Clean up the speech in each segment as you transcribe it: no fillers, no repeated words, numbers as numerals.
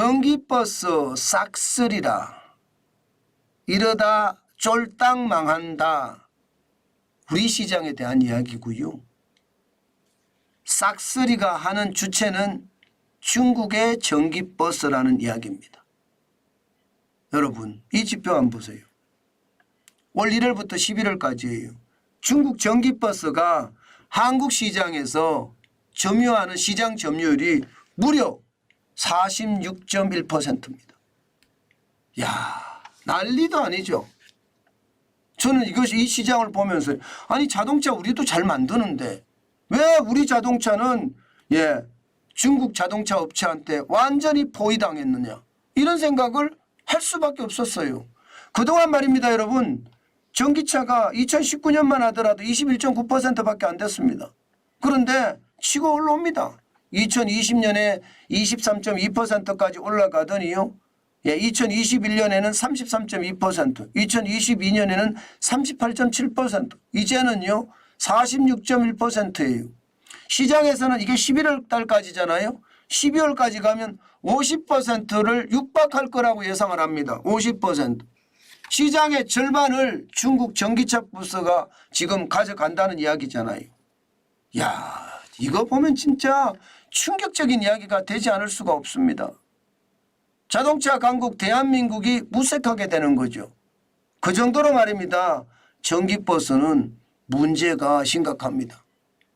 전기버스 싹쓸이라. 이러다 쫄딱 망한다. 우리 시장에 대한 이야기고요. 싹쓸이가 하는 주체는 중국의 전기버스라는 이야기입니다. 여러분, 이 지표 한번 보세요. 올 1월부터 11월까지예요. 중국 전기버스가 한국 시장에서 점유하는 시장 점유율이 무려 46.1%입니다. 야, 난리도 아니죠. 저는 이 시장을 보면서 아니 자동차 우리도 잘 만드는데 왜 우리 자동차는 중국 자동차 업체한테 완전히 포위당했느냐 이런 생각을 할 수밖에 없었어요. 그동안 말입니다 여러분. 전기차가 2019년만 하더라도 21.9%밖에 안 됐습니다. 그런데 치고 올라옵니다. 2020년에 23.2%까지 올라가더니요. 2021년에는 33.2%, 2022년에는 38.7%, 이제는요 46.1%예요. 시장에서는 이게 11월 달까지잖아요. 12월까지 가면 50%를 육박할 거라고 예상을 합니다. 50%. 시장의 절반을 중국 전기차 버스가 지금 가져간다는 이야기잖아요. 야, 이거 보면 진짜 충격적인 이야기가 되지 않을 수가 없습니다. 자동차 강국 대한민국이 무색하게 되는 거죠. 그 정도로 말입니다. 전기버스는 문제가 심각합니다.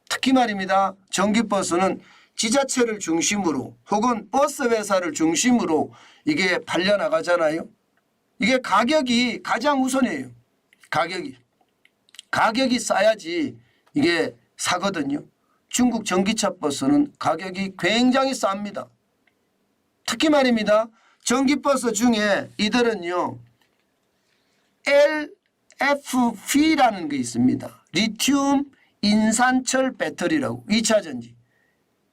특히 말입니다. 전기버스는 지자체를 중심으로 혹은 버스 회사를 중심으로 이게 팔려나가잖아요. 이게 가격이 가장 우선이에요. 가격이 싸야지 이게 사거든요. 중국 전기차 버스는 가격이 굉장히 쌉니다. 특히 말입니다. 전기버스 중에 이들은요. LFP라는 게 있습니다. 리튬 인산철 배터리라고 2차 전지.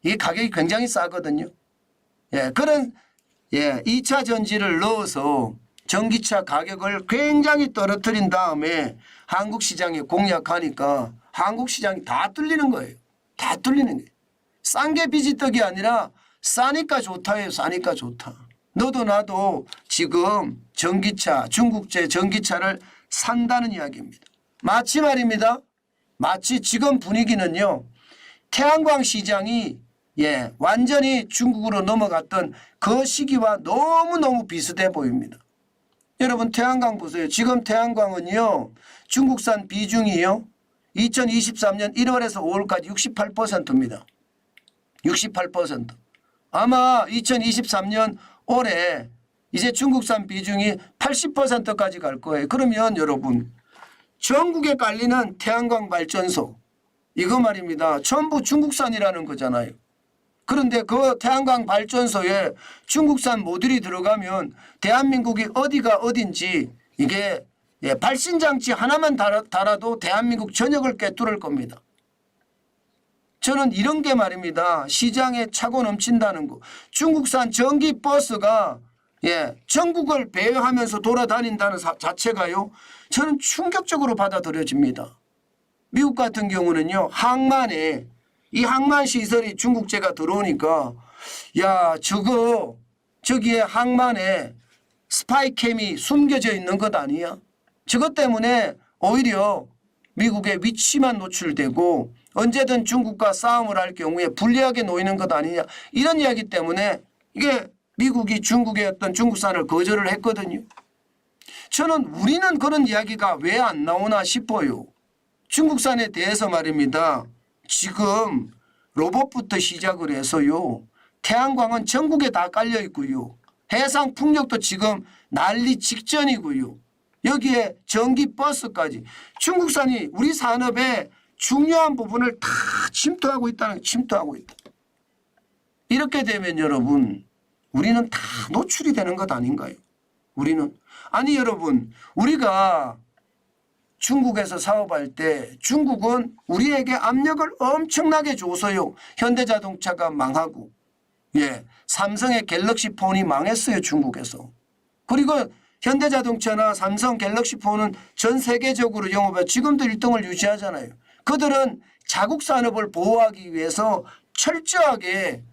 이게 가격이 굉장히 싸거든요. 그런 2차 전지를 넣어서 전기차 가격을 굉장히 떨어뜨린 다음에 한국 시장에 공략하니까 한국 시장이 다 뚫리는 거예요. 다 뚫리는 거예요. 싼 게 비지떡이 아니라 싸니까 좋다예요. 싸니까 좋다. 너도 나도 지금 전기차, 중국제 전기차를 산다는 이야기입니다. 마치 말입니다. 마치 지금 분위기는요. 태양광 시장이 완전히 중국으로 넘어갔던 그 시기와 너무너무 비슷해 보입니다. 여러분 태양광 보세요. 지금 태양광은요. 중국산 비중이요. 2023년 1월에서 5월까지 68%입니다. 68%. 아마 2023년 올해 이제 중국산 비중이 80%까지 갈 거예요. 그러면 여러분 전국에 깔리는 태양광 발전소 이거 말입니다. 전부 중국산이라는 거잖아요. 그런데 그 태양광 발전소에 중국산 모듈이 들어가면 대한민국이 어디가 어딘지 이게 발신장치 하나만 달아도 대한민국 전역을 꿰뚫을 겁니다. 저는 이런 게 말입니다. 시장에 차고 넘친다는 거. 중국산 전기버스가 전국을 배회하면서 돌아다닌다는 자체가요. 저는 충격적으로 받아들여집니다. 미국 같은 경우는요. 항만에 이 항만 시설이 중국제가 들어오니까 야 저기에 항만에 스파이캠이 숨겨져 있는 것 아니야? 저것 때문에 오히려 미국의 위치만 노출되고 언제든 중국과 싸움을 할 경우에 불리하게 놓이는 것 아니냐 이런 이야기 때문에 이게 미국이 중국의 어떤 중국산을 거절을 했거든요. 저는 우리는 그런 이야기가 왜 안 나오나 싶어요. 중국산에 대해서 말입니다. 지금 로봇부터 시작을 해서요. 태양광은 전국에 다 깔려 있고요. 해상 풍력도 지금 난리 직전이고요. 여기에 전기버스까지 중국산이 우리 산업의 중요한 부분을 다 침투하고 있다. 이렇게 되면 여러분 우리는 다 노출이 되는 것 아닌가요? 우리는 아니 여러분 우리가 중국에서 사업할 때 중국은 우리에게 압력을 엄청나게 줘서요. 현대자동차가 망하고 삼성의 갤럭시 폰이 망했어요. 중국에서. 그리고 현대자동차나 삼성 갤럭시 폰은 전 세계적으로 영업해 지금도 1등을 유지하잖아요. 그들은 자국 산업을 보호하기 위해서 철저하게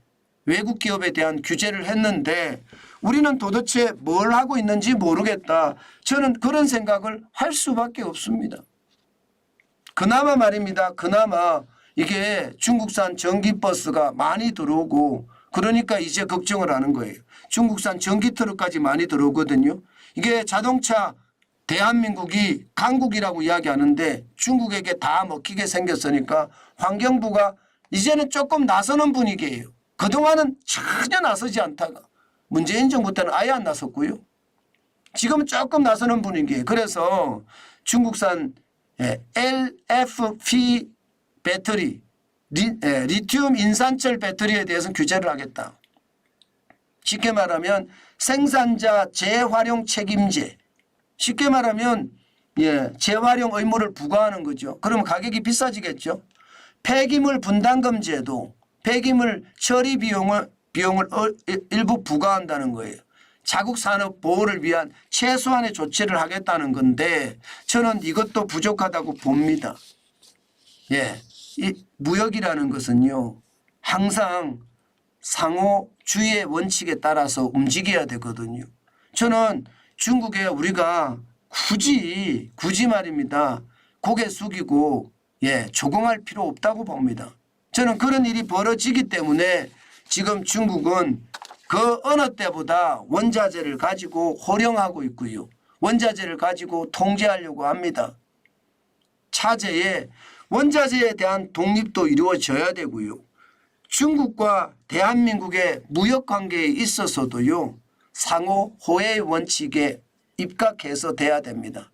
외국 기업에 대한 규제를 했는데 우리는 도대체 뭘 하고 있는지 모르겠다. 저는 그런 생각을 할 수밖에 없습니다. 그나마 말입니다. 그나마 이게 중국산 전기버스가 많이 들어오고 그러니까 이제 걱정을 하는 거예요. 중국산 전기트럭까지 많이 들어오거든요. 이게 자동차 대한민국이 강국이라고 이야기하는데 중국에게 다 먹히게 생겼으니까 환경부가 이제는 조금 나서는 분위기예요. 그동안은 전혀 나서지 않다가 문재인 정부 때는 아예 안 나섰고요. 지금은 조금 나서는 분위기예요. 그래서 중국산 LFP 배터리, 리튬 인산철 배터리에 대해서는 규제를 하겠다. 쉽게 말하면 생산자 재활용 책임제. 쉽게 말하면 재활용 의무를 부과하는 거죠. 그러면 가격이 비싸지겠죠. 폐기물 분담금 제도, 폐기물 처리 비용을 일부 부과한다는 거예요. 자국 산업 보호를 위한 최소한의 조치를 하겠다는 건데 저는 이것도 부족하다고 봅니다. 이 무역이라는 것은요 항상 상호주의의 원칙에 따라서 움직여야 되거든요. 저는 중국에 우리가 굳이 말입니다. 고개 숙이고 조공할 필요 없다고 봅니다. 저는 그런 일이 벌어지기 때문에 지금 중국은 그 어느 때보다 원자재를 가지고 호령하고 있고요. 원자재를 가지고 통제하려고 합니다. 차제에 원자재에 대한 독립도 이루어져야 되고요. 중국과 대한민국의 무역 관계에 있어서도요. 상호 호혜의 원칙에 입각해서 돼야 됩니다.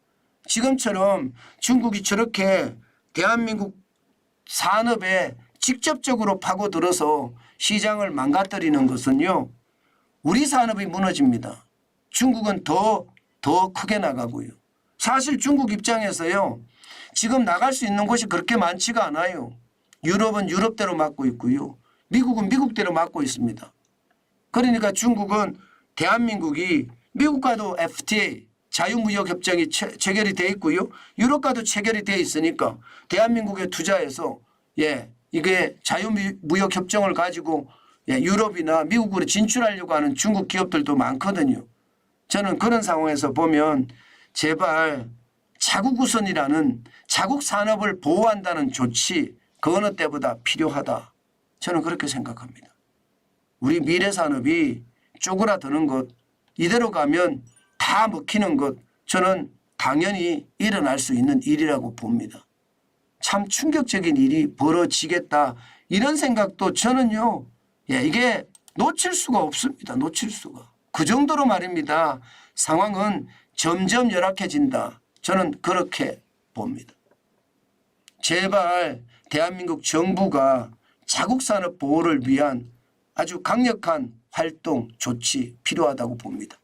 지금처럼 중국이 저렇게 대한민국 산업에 직접적으로 파고들어서 시장을 망가뜨리는 것은요. 우리 산업이 무너집니다. 중국은 더 크게 나가고요. 사실 중국 입장에서요. 지금 나갈 수 있는 곳이 그렇게 많지가 않아요. 유럽은 유럽대로 막고 있고요. 미국은 미국대로 막고 있습니다. 그러니까 중국은 대한민국이 미국과도 FTA 자유무역협정이 체결이 돼 있고요. 유럽과도 체결이 돼 있으니까 대한민국에 투자해서 이게 자유무역협정을 가지고 유럽이나 미국으로 진출하려고 하는 중국 기업들도 많거든요. 저는 그런 상황에서 보면 제발 자국 우선이라는 자국 산업을 보호한다는 조치 그 어느 때보다 필요하다. 저는 그렇게 생각합니다. 우리 미래 산업이 쪼그라드는 것 이대로 가면 다 먹히는 것 저는 당연히 일어날 수 있는 일이라고 봅니다. 참 충격적인 일이 벌어지겠다 이런 생각도 저는요. 이게 놓칠 수가 없습니다. 놓칠 수가. 그 정도로 말입니다. 상황은 점점 열악해진다. 저는 그렇게 봅니다. 제발 대한민국 정부가 자국 산업 보호를 위한 아주 강력한 활동, 조치 필요하다고 봅니다.